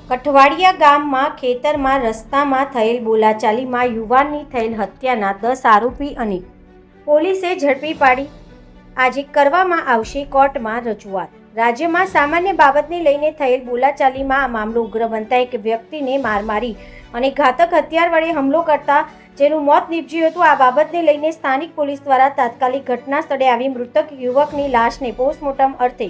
કઠવાડિયા ગામમાં ખેતરમાં રસ્તામાં થયેલ બોલાચાલીમાં યુવાનની થયેલ હત્યાના 10 આરોપી અને પોલીસે ઝડપી પાડી આજે કરવામાં આવશે કોર્ટમાં રજૂઆત। રાજ્યમાં સામાન્ય બાબતને લઈને થયેલ બોલાચાલીમાં આ મામલો ઉગ્ર બનતા એક વ્યક્તિને માર મારી અને ઘાતક હથિયાર વડે હુમલો કરતા જેનું મોત નીપજ્યું હતું। આ બાબતને લઈને સ્થાનિક પોલીસ દ્વારા તાત્કાલિક ઘટના સ્થળે આવી મૃતક યુવકની લાશને પોસ્ટમોર્ટમ અર્થે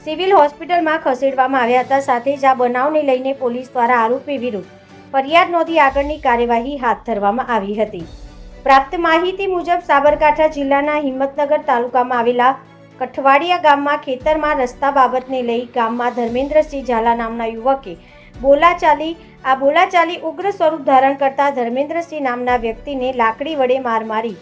સિવિલ હોસ્પિટલમાં ખસેડવામાં આવ્યા હતા। સાથે જ આ બનાવને લઈને પોલીસ દ્વારા આરોપી વિરુદ્ધ ફરિયાદ નોંધી આગળની કાર્યવાહી હાથ ધરવામાં આવી હતી। પ્રાપ્ત માહિતી મુજબ સાબરકાંઠા જિલ્લાના હિંમતનગર તાલુકામાં આવેલા કઠવાડિયા ગામમાં ખેતરમાં રસ્તા બાબતને લઈ ગામમાં ધર્મેન્દ્રસિંહ ઝાલા નામના યુવકે બોલાચાલી ઉગ્ર સ્વરૂપ ધારણ કરતા ધર્મેન્દ્રસિંહ નામના વ્યક્તિને લાકડી વડે માર મારી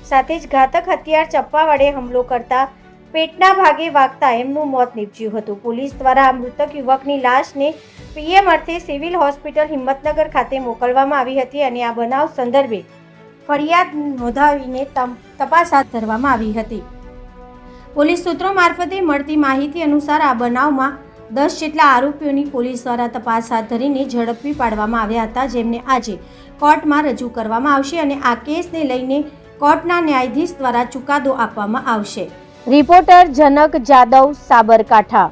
સાથે જ ઘાતક હથિયાર ચપ્પા વડે હુમલો કરતા પેટના ભાગે વાગતા એમનું મોત નીપજ્યું હતું। પોલીસ દ્વારા આ મૃતક યુવકની લાશને પીએમ અર્થે સિવિલ હોસ્પિટલ હિંમતનગર ખાતે મોકલવામાં આવી હતી અને આ બનાવ સંદર્ભે ફરિયાદ નોંધાવીને તપાસ હાથ ધરવામાં આવી હતી। પોલીસ સૂત્રો મારફતે મળતી માહિતી અનુસાર આ બનાવમાં 10 જેટલા આરોપીઓની પોલીસ દ્વારા તપાસ હાથ ધરીને ઝડપી પાડવામાં આવ્યા હતા, જેમને આજે કોર્ટમાં રજૂ કરવામાં આવશે અને આ કેસને લઈને કોર્ટના ન્યાયાધીશ દ્વારા ચુકાદો આપવામાં આવશે। રિપોર્ટર જનક જાદવ, સાબરકાંઠા।